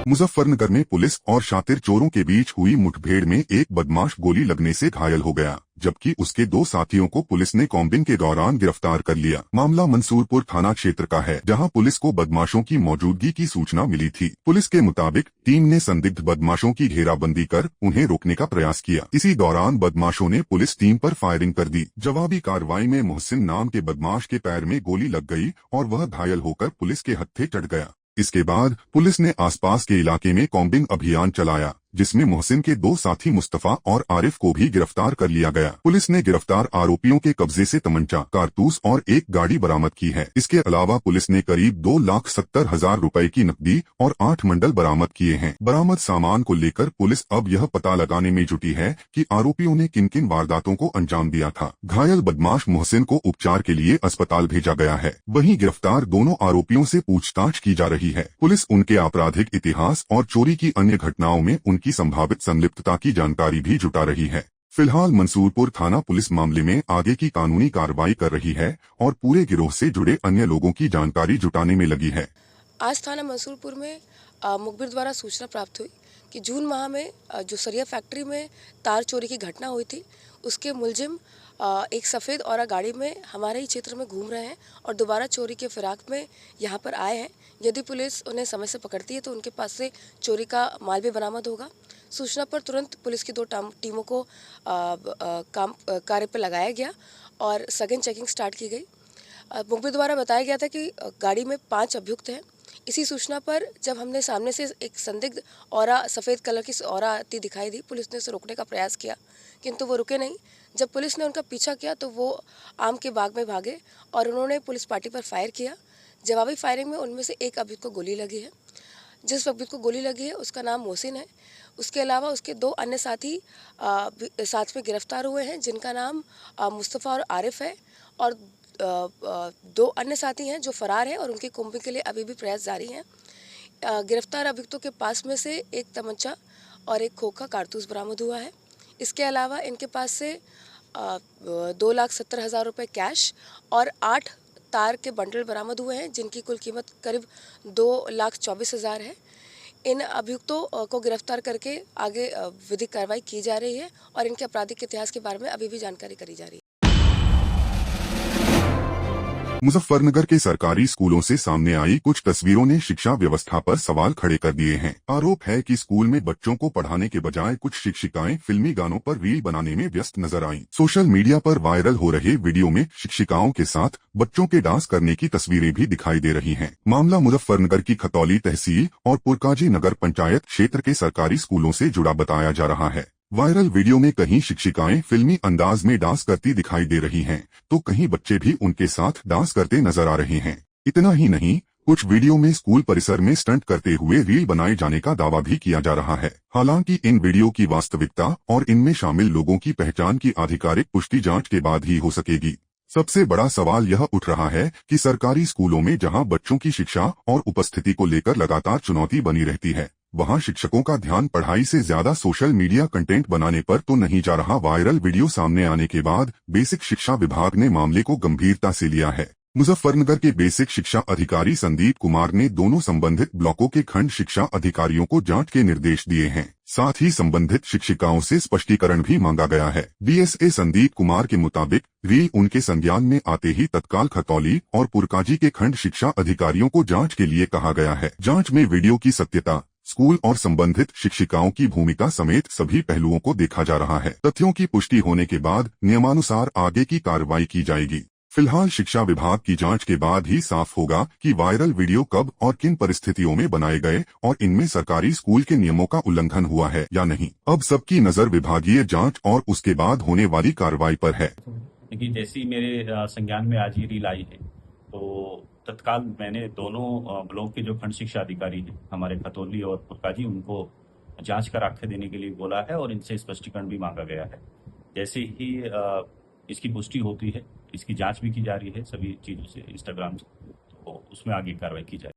मुजफ्फरनगर में पुलिस और शातिर चोरों के बीच हुई मुठभेड़ में एक बदमाश गोली लगने से घायल हो गया, जबकि उसके दो साथियों को पुलिस ने कॉम्बिंग के दौरान गिरफ्तार कर लिया। मामला मंसूरपुर थाना क्षेत्र का है, जहां पुलिस को बदमाशों की मौजूदगी की सूचना मिली थी। पुलिस के मुताबिक टीम ने संदिग्ध बदमाशों की घेराबंदी कर उन्हें रोकने का प्रयास किया। इसी दौरान बदमाशों ने पुलिस टीम पर फायरिंग कर दी। जवाबी कार्रवाई में मोहसिन नाम के बदमाश के पैर में गोली लग गई और वह घायल होकर पुलिस के हत्थे चढ़ गया। इसके बाद पुलिस ने आसपास के इलाके में कॉम्बिंग अभियान चलाया, जिसमें मोहसिन के दो साथी मुस्तफा और आरिफ को भी गिरफ्तार कर लिया गया। पुलिस ने गिरफ्तार आरोपियों के कब्जे से तमंचा, कारतूस और एक गाड़ी बरामद की है। इसके अलावा पुलिस ने करीब 2,70,000 रुपए की नकदी और 8 मंडल बरामद किए हैं। बरामद सामान को लेकर पुलिस अब यह पता लगाने में जुटी है कि आरोपियों ने किन किन वारदातों को अंजाम दिया था। घायल बदमाश मोहसिन को उपचार के लिए अस्पताल भेजा गया है। वहीं गिरफ्तार दोनों आरोपियों से पूछताछ की जा रही है। पुलिस उनके आपराधिक इतिहास और चोरी की अन्य घटनाओं में की संभावित संलिप्तता की जानकारी भी जुटा रही है। फिलहाल मंसूरपुर थाना पुलिस मामले में आगे की कानूनी कार्रवाई कर रही है और पूरे गिरोह से जुड़े अन्य लोगों की जानकारी जुटाने में लगी है। आज थाना मंसूरपुर में मुखबिर द्वारा सूचना प्राप्त हुई कि जून माह में जो सरिया फैक्ट्री में तार चोरी की घटना हुई थी, उसके मुलजिम एक सफ़ेद औरा गाड़ी में हमारे ही क्षेत्र में घूम रहे हैं और दोबारा चोरी के फिराक में यहाँ पर आए हैं। यदि पुलिस उन्हें समय से पकड़ती है तो उनके पास से चोरी का माल भी बरामद होगा। सूचना पर तुरंत पुलिस की 2 टीमों को कार्य पर लगाया गया और सघन चेकिंग स्टार्ट की गई। मुखबिर द्वारा बताया गया था कि गाड़ी में 5 अभियुक्त हैं। इसी सूचना पर जब हमने सामने से एक संदिग्ध औरा, सफ़ेद कलर की औरा आती दिखाई दी, पुलिस ने उसे रोकने का प्रयास किया, किंतु वो रुके नहीं। जब पुलिस ने उनका पीछा किया तो वो आम के बाग में भागे और उन्होंने पुलिस पार्टी पर फायर किया। जवाबी फायरिंग में उनमें से एक अभियुक्त को गोली लगी है। जिस अभियुक्त को गोली लगी है उसका नाम मोहसिन है। उसके अलावा उसके 2 अन्य साथी साथ में गिरफ्तार हुए हैं, जिनका नाम मुस्तफ़ा और आरिफ है, और 2 अन्य साथी हैं जो फरार हैं और उनकी कॉम्बिंग के लिए अभी भी प्रयास जारी हैं। गिरफ्तार अभियुक्तों के पास में से एक तमंचा और एक खोखा कारतूस बरामद हुआ है। इसके अलावा इनके पास से 2,70,000 रुपये कैश और 8 तार के बंडल बरामद हुए हैं, जिनकी कुल कीमत करीब 2,24,000 है। इन अभियुक्तों को गिरफ्तार करके आगे विधिक कार्रवाई की जा रही है और इनके आपराधिक इतिहास के बारे में अभी भी जानकारी करी जा रही है। मुजफ्फरनगर के सरकारी स्कूलों से सामने आई कुछ तस्वीरों ने शिक्षा व्यवस्था पर सवाल खड़े कर दिए हैं। आरोप है कि स्कूल में बच्चों को पढ़ाने के बजाय कुछ शिक्षिकाएं फिल्मी गानों पर रील बनाने में व्यस्त नजर आईं। सोशल मीडिया पर वायरल हो रहे वीडियो में शिक्षिकाओं के साथ बच्चों के डांस करने की तस्वीरें भी दिखाई दे रही हैं। मामला मुजफ्फरनगर की खतौली तहसील और पुरकाजी नगर पंचायत क्षेत्र के सरकारी स्कूलों से जुड़ा बताया जा रहा है। वायरल वीडियो में कहीं शिक्षिकाएं फिल्मी अंदाज में डांस करती दिखाई दे रही हैं, तो कहीं बच्चे भी उनके साथ डांस करते नजर आ रहे हैं। इतना ही नहीं, कुछ वीडियो में स्कूल परिसर में स्टंट करते हुए रील बनाए जाने का दावा भी किया जा रहा है। हालांकि इन वीडियो की वास्तविकता और इनमें शामिल लोगों की पहचान की आधिकारिक पुष्टि जांच के बाद ही हो सकेगी। सबसे बड़ा सवाल यह उठ रहा है कि सरकारी स्कूलों में जहां बच्चों की शिक्षा और उपस्थिति को लेकर लगातार चुनौती बनी रहती है, वहां शिक्षकों का ध्यान पढ़ाई से ज्यादा सोशल मीडिया कंटेंट बनाने पर तो नहीं जा रहा। वायरल वीडियो सामने आने के बाद बेसिक शिक्षा विभाग ने मामले को गंभीरता से लिया है। मुजफ्फरनगर के बेसिक शिक्षा अधिकारी संदीप कुमार ने दोनों संबंधित ब्लॉकों के खंड शिक्षा अधिकारियों को जांच के निर्देश दिए हैं। साथ ही संबंधित शिक्षिकाओं से स्पष्टीकरण भी मांगा गया है। डीएसए संदीप कुमार के मुताबिक रील उनके संज्ञान में आते ही तत्काल खतौली और पुरकाजी के खंड शिक्षा अधिकारियों को जांच के लिए कहा गया है। जांच में वीडियो की सत्यता, स्कूल और संबंधित शिक्षिकाओं की भूमिका समेत सभी पहलुओं को देखा जा रहा है। तथ्यों की पुष्टि होने के बाद नियमानुसार आगे की कार्रवाई की जाएगी। फिलहाल शिक्षा विभाग की जांच के बाद ही साफ होगा कि वायरल वीडियो कब और किन परिस्थितियों में बनाए गए और इनमें सरकारी स्कूल के नियमों का उल्लंघन हुआ है या नहीं। अब सबकी नजर विभागीय जांच और उसके बाद होने वाली कार्रवाई पर है। लेकिन जैसे ही मेरे संज्ञान में आज ये रील आई है, तो तत्काल मैंने दोनों ब्लॉक के जो खंड शिक्षा अधिकारी हैं हमारे खतौली और पुरकाजी, उनको जांच कर आख्या देने के लिए बोला है और इनसे स्पष्टीकरण भी मांगा गया है। जैसे ही इसकी पुष्टि होती है, इसकी जांच भी की जा रही है सभी चीज़ों से, इंस्टाग्राम से, तो उसमें आगे कार्रवाई की जाए।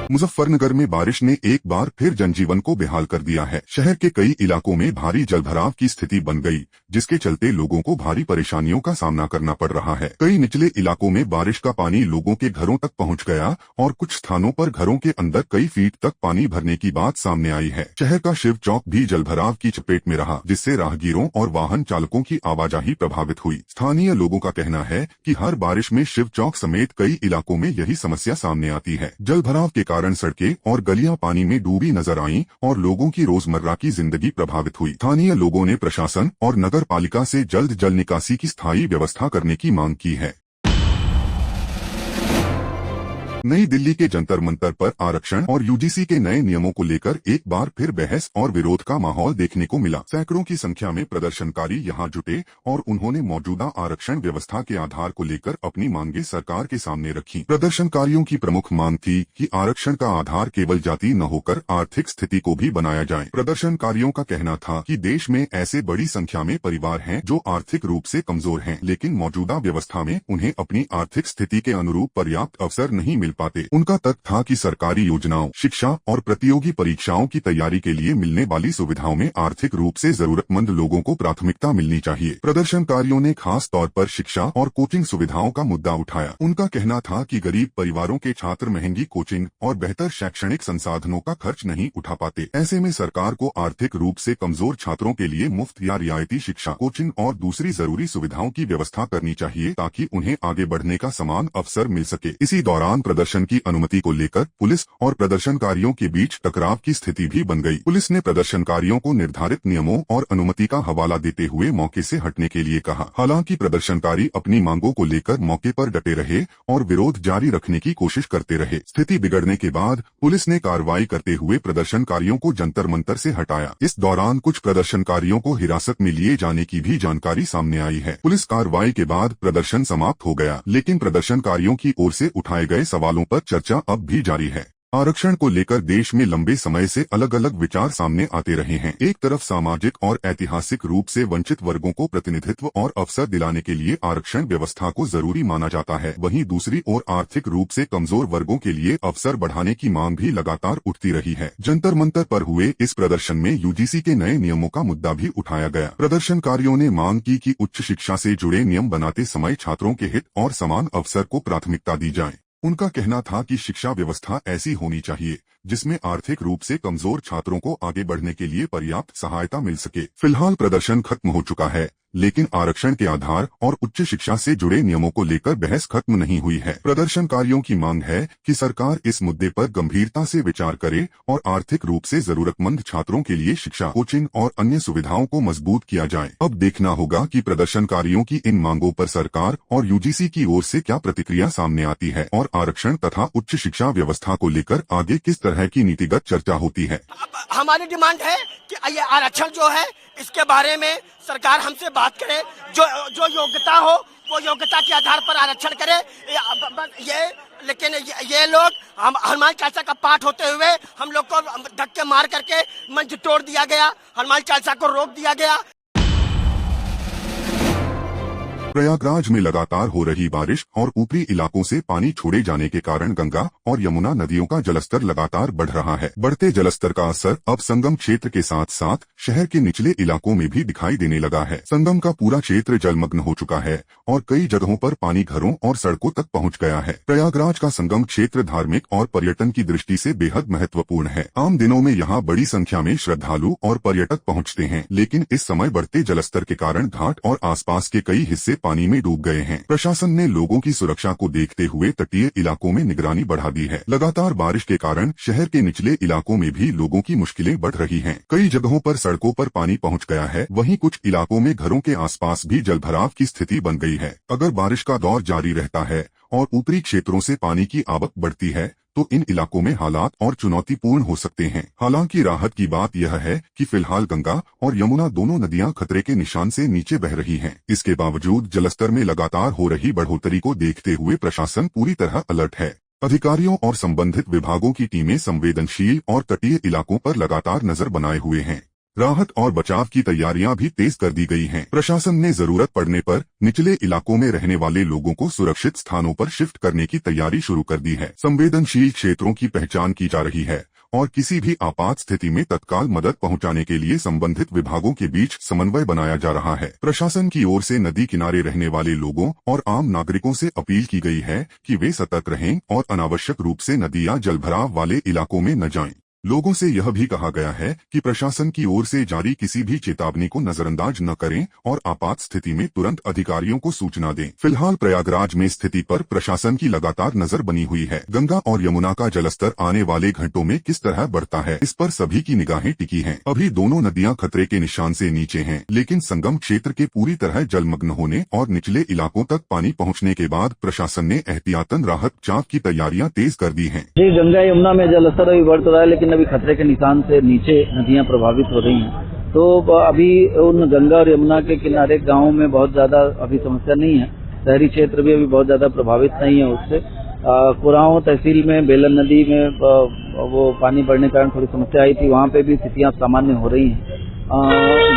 मुजफ्फरनगर में बारिश ने एक बार फिर जनजीवन को बेहाल कर दिया है। शहर के कई इलाकों में भारी जलभराव की स्थिति बन गई, जिसके चलते लोगों को भारी परेशानियों का सामना करना पड़ रहा है। कई निचले इलाकों में बारिश का पानी लोगों के घरों तक पहुंच गया और कुछ स्थानों पर घरों के अंदर कई फीट तक पानी भरने की बात सामने आई है। शहर का शिव चौक भी जलभराव की चपेट में रहा, जिससे राहगीरों और वाहन चालकों की आवाजाही प्रभावित हुई। स्थानीय लोगों का कहना है कि हर बारिश में शिव चौक समेत कई इलाकों में यही समस्या सामने आती है। जलभराव के कारण सड़कें और गलियां पानी में डूबी नजर आईं और लोगों की रोजमर्रा की जिंदगी प्रभावित हुई। स्थानीय लोगों ने प्रशासन और नगर पालिका से जल्द जल निकासी की स्थायी व्यवस्था करने की मांग की है। नई दिल्ली के जंतर मंतर पर आरक्षण और यूजीसी के नए नियमों को लेकर एक बार फिर बहस और विरोध का माहौल देखने को मिला। सैकड़ों की संख्या में प्रदर्शनकारी यहां जुटे और उन्होंने मौजूदा आरक्षण व्यवस्था के आधार को लेकर अपनी मांगे सरकार के सामने रखी। प्रदर्शनकारियों की प्रमुख मांग थी कि आरक्षण का आधार केवल जाति न होकर आर्थिक स्थिति को भी बनाया जाए। प्रदर्शनकारियों का कहना था कि देश में ऐसे बड़ी संख्या में परिवार हैं जो आर्थिक रूप से कमजोर हैं, लेकिन मौजूदा व्यवस्था में उन्हें अपनी आर्थिक स्थिति के अनुरूप पर्याप्त अवसर नहीं मिल पाते। उनका तर्क था कि सरकारी योजनाओं, शिक्षा और प्रतियोगी परीक्षाओं की तैयारी के लिए मिलने वाली सुविधाओं में आर्थिक रूप से जरूरतमंद लोगों को प्राथमिकता मिलनी चाहिए। प्रदर्शनकारियों ने खास तौर पर शिक्षा और कोचिंग सुविधाओं का मुद्दा उठाया। उनका कहना था कि गरीब परिवारों के छात्र महंगी कोचिंग और बेहतर शैक्षणिक संसाधनों का खर्च नहीं उठा पाते। ऐसे में सरकार को आर्थिक रूप से कमजोर छात्रों के लिए मुफ्त या रियायती शिक्षा, कोचिंग और दूसरी जरूरी सुविधाओं की व्यवस्था करनी चाहिए ताकि उन्हें आगे बढ़ने का समान अवसर मिल सके। इसी दौरान प्रदर्शन की अनुमति को लेकर पुलिस और प्रदर्शनकारियों के बीच टकराव की स्थिति भी बन गई। पुलिस ने प्रदर्शनकारियों को निर्धारित नियमों और अनुमति का हवाला देते हुए मौके से हटने के लिए कहा। हालांकि प्रदर्शनकारी अपनी मांगों को लेकर मौके पर डटे रहे और विरोध जारी रखने की कोशिश करते रहे। स्थिति बिगड़ने के बाद पुलिस ने कार्रवाई करते हुए प्रदर्शनकारियों को जंतर मंतर से हटाया। इस दौरान कुछ प्रदर्शनकारियों को हिरासत में लिए जाने की भी जानकारी सामने आई है। पुलिस कार्रवाई के बाद प्रदर्शन समाप्त हो गया, लेकिन प्रदर्शनकारियों की ओर से उठाए गए सवालों पर चर्चा अब भी जारी है। आरक्षण को लेकर देश में लंबे समय से अलग अलग विचार सामने आते रहे हैं। एक तरफ सामाजिक और ऐतिहासिक रूप से वंचित वर्गों को प्रतिनिधित्व और अवसर दिलाने के लिए आरक्षण व्यवस्था को जरूरी माना जाता है, वहीं दूसरी ओर आर्थिक रूप से कमजोर वर्गों के लिए अवसर बढ़ाने की मांग भी लगातार उठती रही है। जंतर मंतर पर हुए इस प्रदर्शन में यूजीसी के नए नियमों का मुद्दा भी उठाया गया। प्रदर्शनकारियों ने मांग की कि उच्च शिक्षा से जुड़े नियम बनाते समय छात्रों के हित और समान अवसर को प्राथमिकता दी जाए। उनका कहना था कि शिक्षा व्यवस्था ऐसी होनी चाहिए जिसमें आर्थिक रूप से कमजोर छात्रों को आगे बढ़ने के लिए पर्याप्त सहायता मिल सके। फिलहाल प्रदर्शन खत्म हो चुका है, लेकिन आरक्षण के आधार और उच्च शिक्षा से जुड़े नियमों को लेकर बहस खत्म नहीं हुई है। प्रदर्शनकारियों की मांग है कि सरकार इस मुद्दे पर गंभीरता से विचार करे और आर्थिक रूप से जरूरतमंद छात्रों के लिए शिक्षा, कोचिंग और अन्य सुविधाओं को मजबूत किया जाए। अब देखना होगा कि प्रदर्शनकारियों की इन मांगों पर सरकार और यूजीसी की ओर से क्या प्रतिक्रिया सामने आती है और आरक्षण तथा उच्च शिक्षा व्यवस्था को लेकर आगे किस तरह की नीतिगत चर्चा होती है। हमारी डिमांड है कि ये आरक्षण जो है इसके बारे में सरकार हमसे बात करे, जो योग्यता हो वो योग्यता के आधार पर आरक्षण करे। लेकिन ये लोग हम हनुमान चालीसा का पाठ होते हुए हम लोग को धक्के मार करके मंच तोड़ दिया गया, हनुमान चालीसा को रोक दिया गया। प्रयागराज में लगातार हो रही बारिश और ऊपरी इलाकों से पानी छोड़े जाने के कारण गंगा और यमुना नदियों का जलस्तर लगातार बढ़ रहा है। बढ़ते जलस्तर का असर अब संगम क्षेत्र के साथ साथ शहर के निचले इलाकों में भी दिखाई देने लगा है। संगम का पूरा क्षेत्र जलमग्न हो चुका है और कई जगहों पर पानी घरों और सड़कों तक पहुंच गया है। प्रयागराज का संगम क्षेत्र धार्मिक और पर्यटन की दृष्टि से बेहद महत्वपूर्ण है। आम दिनों में यहाँ बड़ी संख्या में श्रद्धालु और पर्यटक पहुँचते हैं, लेकिन इस समय बढ़ते जलस्तर के कारण घाट और आसपास के कई हिस्से पानी में डूब गए हैं। प्रशासन ने लोगों की सुरक्षा को देखते हुए तटीय इलाकों में निगरानी बढ़ा दी है। लगातार बारिश के कारण शहर के निचले इलाकों में भी लोगों की मुश्किलें बढ़ रही हैं। कई जगहों पर सड़कों पर पानी पहुंच गया है, वहीं कुछ इलाकों में घरों के आसपास भी जलभराव की स्थिति बन गई है। अगर बारिश का दौर जारी रहता है और ऊपरी क्षेत्रों से पानी की आवक बढ़ती है तो इन इलाकों में हालात और चुनौतीपूर्ण हो सकते हैं। हालांकि राहत की बात यह है कि फिलहाल गंगा और यमुना दोनों नदियां खतरे के निशान से नीचे बह रही हैं। इसके बावजूद जलस्तर में लगातार हो रही बढ़ोतरी को देखते हुए प्रशासन पूरी तरह अलर्ट है। अधिकारियों और संबंधित विभागों की टीमें संवेदनशील और तटीय इलाकों पर लगातार नजर बनाए हुए हैं। राहत और बचाव की तैयारियां भी तेज कर दी गई हैं। प्रशासन ने जरूरत पड़ने पर निचले इलाकों में रहने वाले लोगों को सुरक्षित स्थानों पर शिफ्ट करने की तैयारी शुरू कर दी है। संवेदनशील क्षेत्रों की पहचान की जा रही है और किसी भी आपात स्थिति में तत्काल मदद पहुंचाने के लिए संबंधित विभागों के बीच समन्वय बनाया जा रहा है। प्रशासन की ओर से नदी किनारे रहने वाले लोगों और आम नागरिकों से अपील की गई है कि वे सतर्क रहें और अनावश्यक रूप से नदी या जलभराव वाले इलाकों में न जाएं। लोगों से यह भी कहा गया है कि प्रशासन की ओर से जारी किसी भी चेतावनी को नजरअंदाज न करें और आपात स्थिति में तुरंत अधिकारियों को सूचना दें। फिलहाल प्रयागराज में स्थिति पर प्रशासन की लगातार नजर बनी हुई है। गंगा और यमुना का जलस्तर आने वाले घंटों में किस तरह बढ़ता है, इस पर सभी की निगाहें टिकी हैं। अभी दोनों नदियां खतरे के निशान से नीचे हैं, लेकिन संगम क्षेत्र के पूरी तरह जलमग्न होने और निचले इलाकों तक पानी पहुँचने के बाद प्रशासन ने एहतियातन राहत बचाव की तैयारियां तेज कर दी हैं। जी, गंगा यमुना में जलस्तर अभी बढ़ तो रहा है, लेकिन अभी खतरे के निशान से नीचे नदियां प्रभावित हो रही हैं। तो अभी उन गंगा और यमुना के किनारे गांवों में बहुत ज्यादा अभी समस्या नहीं है। शहरी क्षेत्र भी अभी बहुत ज्यादा प्रभावित नहीं है उससे। कुराओं तहसील में बेलन नदी में वो पानी बढ़ने के कारण थोड़ी समस्या आई थी, वहाँ पे भी स्थितियां सामान्य हो रही हैं।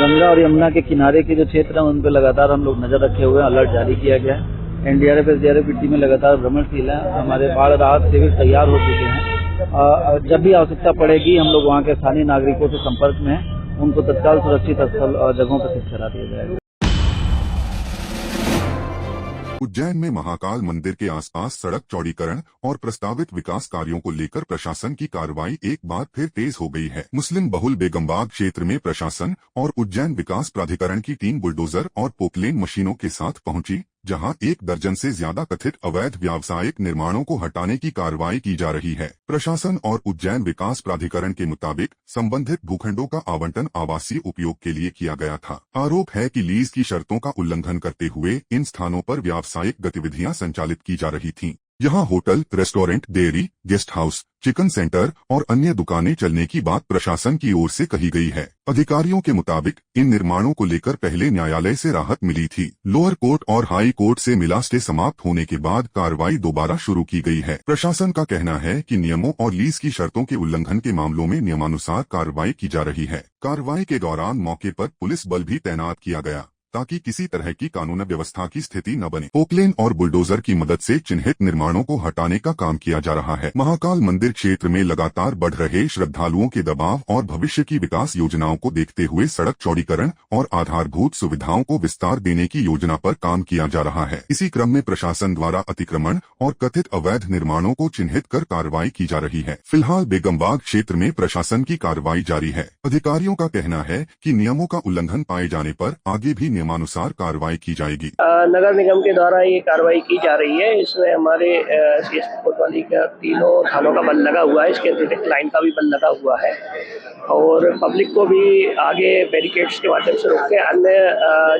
गंगा और यमुना के किनारे के जो क्षेत्र हैं उन पर लगातार हम लोग नजर रखे हुए हैं, अलर्ट जारी किया गया है। एनडीआरएफ एसडीआरएफ की टीमें लगातार भ्रमणशील है। हमारे बाढ़ राहत शिविर तैयार हो चुके हैं। जब भी आवश्यकता पड़ेगी हम लोग वहाँ के स्थानीय नागरिकों से संपर्क में हैं, उनको तत्काल सुरक्षित स्थल जगहों पर शिफ्ट करा दिया जाएगा। उज्जैन में महाकाल मंदिर के आसपास सड़क चौड़ीकरण और प्रस्तावित विकास कार्यों को लेकर प्रशासन की कार्रवाई एक बार फिर तेज हो गई है। मुस्लिम बहुल बेगमबाग क्षेत्र में प्रशासन और उज्जैन विकास प्राधिकरण की टीम बुलडोजर और पोकलेन मशीनों के साथ पहुंची, जहां 1 दर्जन से ज्यादा कथित अवैध व्यावसायिक निर्माणों को हटाने की कार्रवाई की जा रही है। प्रशासन और उज्जैन विकास प्राधिकरण के मुताबिक संबंधित भूखंडों का आवंटन आवासीय उपयोग के लिए किया गया था। आरोप है कि लीज की शर्तों का उल्लंघन करते हुए इन स्थानों पर व्यावसायिक गतिविधियां संचालित की जा रही थीं। यहाँ hotel, restaurant, dairy, guest house, chicken centre और अन्य दुकानें चलने की बात प्रशासन की ओर से कही गई है। अधिकारियों के मुताबिक इन निर्माणों को लेकर पहले न्यायालय से राहत मिली थी। लोअर कोर्ट और हाई कोर्ट से मिला स्टे समाप्त होने के बाद कार्रवाई दोबारा शुरू की गई है। प्रशासन का कहना है कि नियमों और लीज की शर्तों के उल्लंघन के मामलों में नियमानुसार कार्रवाई की जा रही है। कार्रवाई के दौरान मौके पर पुलिस बल भी तैनात किया गया ताकि किसी तरह की कानून व्यवस्था की स्थिति न बने। पोकलेन और बुलडोजर की मदद से चिन्हित निर्माणों को हटाने का काम किया जा रहा है। महाकाल मंदिर क्षेत्र में लगातार बढ़ रहे श्रद्धालुओं के दबाव और भविष्य की विकास योजनाओं को देखते हुए सड़क चौड़ीकरण और आधारभूत सुविधाओं को विस्तार देने की योजना पर काम किया जा रहा है। इसी क्रम में प्रशासन द्वारा अतिक्रमण और कथित अवैध निर्माणों को चिन्हित कर कार्रवाई की जा रही है। फिलहाल बेगमबाग क्षेत्र में प्रशासन की कार्रवाई जारी है। अधिकारियों का कहना है कि नियमों का उल्लंघन पाए जाने पर आगे भी नियमानुसार कार्रवाई की जाएगी। नगर निगम के द्वारा ये कार्रवाई की जा रही है। इसमें हमारे सीएसपी कोतवाली का 3 थानों का बल लगा हुआ है। इसके अतिरिक्त लाइन का भी बल लगा हुआ है और पब्लिक को भी आगे बैरिकेड्स के माध्यम से रोक के अन्य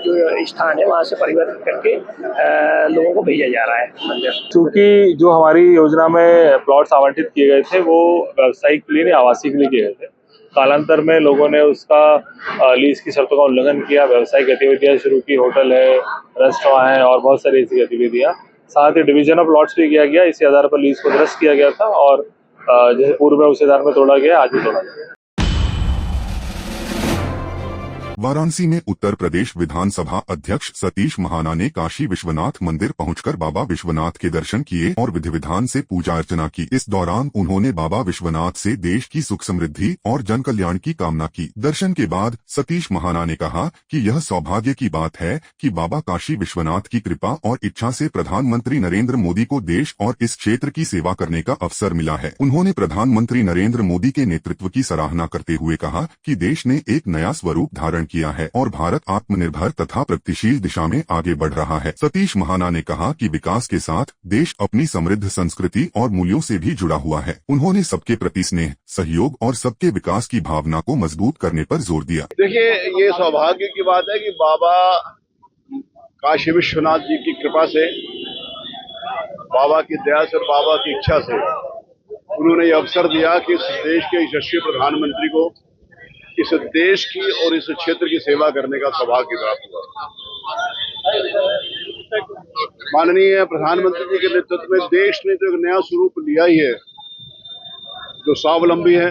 जो स्थान है वहाँ से परिवर्तित करके लोगों को भेजा जा रहा है मंदिर। क्योंकि जो हमारी योजना में प्लॉट्स आवंटित किए गए थे वो व्यावसायिक के लिए नहीं, आवासीय के लिए किए गए थे। कालांतर में लोगों ने उसका लीज की शर्तों का उल्लंघन किया, व्यावसायिक गतिविधियां शुरू की, होटल है, रेस्टोरेंट है और बहुत सारी ऐसी गतिविधियां। साथ ही डिवीजन ऑफ प्लॉट्स भी किया गया। इसी आधार पर लीज को निरस्त किया गया था और जैसे पूर्व में उस आधार में तोड़ा गया, आज भी तोड़ा गया। वाराणसी में उत्तर प्रदेश विधानसभा अध्यक्ष सतीश महाना ने काशी विश्वनाथ मंदिर पहुंचकर बाबा विश्वनाथ के दर्शन किए और विधि विधान से पूजा अर्चना की। इस दौरान उन्होंने बाबा विश्वनाथ से देश की सुख समृद्धि और जन कल्याण की कामना की। दर्शन के बाद सतीश महाना ने कहा कि यह सौभाग्य की बात है कि बाबा काशी विश्वनाथ की कृपा और इच्छा से प्रधानमंत्री नरेंद्र मोदी को देश और इस क्षेत्र की सेवा करने का अवसर मिला है। उन्होंने प्रधानमंत्री नरेंद्र मोदी के नेतृत्व की सराहना करते हुए कहा कि देश ने एक नया स्वरूप धारण किया है और भारत आत्मनिर्भर तथा प्रगतिशील दिशा में आगे बढ़ रहा है। सतीश महाना ने कहा कि विकास के साथ देश अपनी समृद्ध संस्कृति और मूल्यों से भी जुड़ा हुआ है। उन्होंने सबके प्रति स्नेह, सहयोग और सबके विकास की भावना को मजबूत करने पर जोर दिया। देखिए, ये सौभाग्य की बात है कि बाबा काशी विश्वनाथ जी की कृपा से, बाबा की दया से, बाबा की इच्छा से उन्होंने ये अवसर दिया कि इस देश के यशस्वी प्रधानमंत्री को इस देश की और इस क्षेत्र की सेवा करने का सौभाग्य प्राप्त हुआ। माननीय प्रधानमंत्री जी के नेतृत्व में देश ने तो एक नया स्वरूप लिया ही है, जो स्वावलंबी है,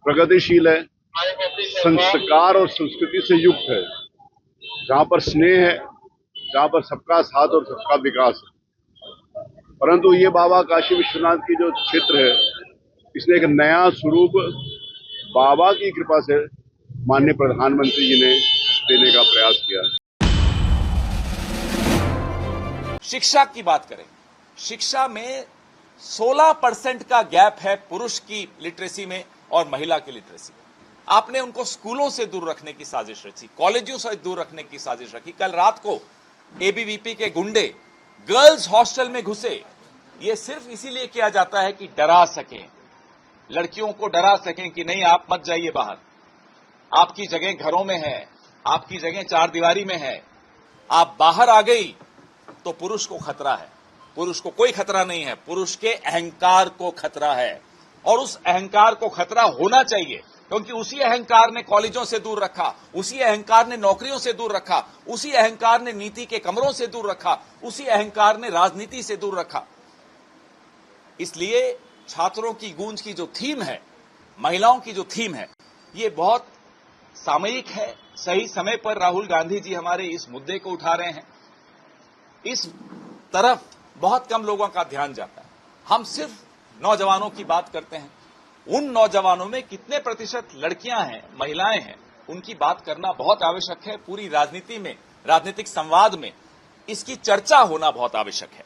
प्रगतिशील है संस्कार और संस्कृति से युक्त है, जहाँ पर स्नेह है, जहाँ पर सबका साथ और सबका विकास है। परंतु ये बाबा काशी विश्वनाथ की जो क्षेत्र है, इसने एक नया स्वरूप बाबा की कृपा से माननीय प्रधानमंत्री जी ने देने का प्रयास किया है। शिक्षा की बात करें, शिक्षा में 16% का गैप है पुरुष की लिटरेसी में और महिला की लिटरेसी में। आपने उनको स्कूलों से दूर रखने की साजिश रची, कॉलेजों से दूर रखने की साजिश रखी। कल रात को एबीवीपी के गुंडे गर्ल्स हॉस्टल में घुसे। यह सिर्फ इसीलिए किया जाता है कि डरा सकें, लड़कियों को डरा सकें कि नहीं आप मत जाइए बाहर, आपकी जगह घरों में है, आपकी जगह चार दीवारी में है। आप बाहर आ गई तो पुरुष को खतरा है। पुरुष को कोई खतरा नहीं है, पुरुष के अहंकार को खतरा है। और उस अहंकार को खतरा होना चाहिए, क्योंकि उसी अहंकार ने कॉलेजों से दूर रखा, उसी अहंकार ने नौकरियों से दूर रखा, उसी अहंकार ने नीति के कमरों से दूर रखा, उसी अहंकार ने राजनीति से दूर रखा। इसलिए छात्रों की गूंज की जो थीम है, महिलाओं की जो थीम है, ये बहुत सामयिक है। सही समय पर राहुल गांधी जी हमारे इस मुद्दे को उठा रहे हैं। इस तरफ बहुत कम लोगों का ध्यान जाता है। हम सिर्फ नौजवानों की बात करते हैं। उन नौजवानों में कितने प्रतिशत लड़कियां हैं, महिलाएं हैं, उनकी बात करना बहुत आवश्यक है। पूरी राजनीति में, राजनीतिक संवाद में इसकी चर्चा होना बहुत आवश्यक है।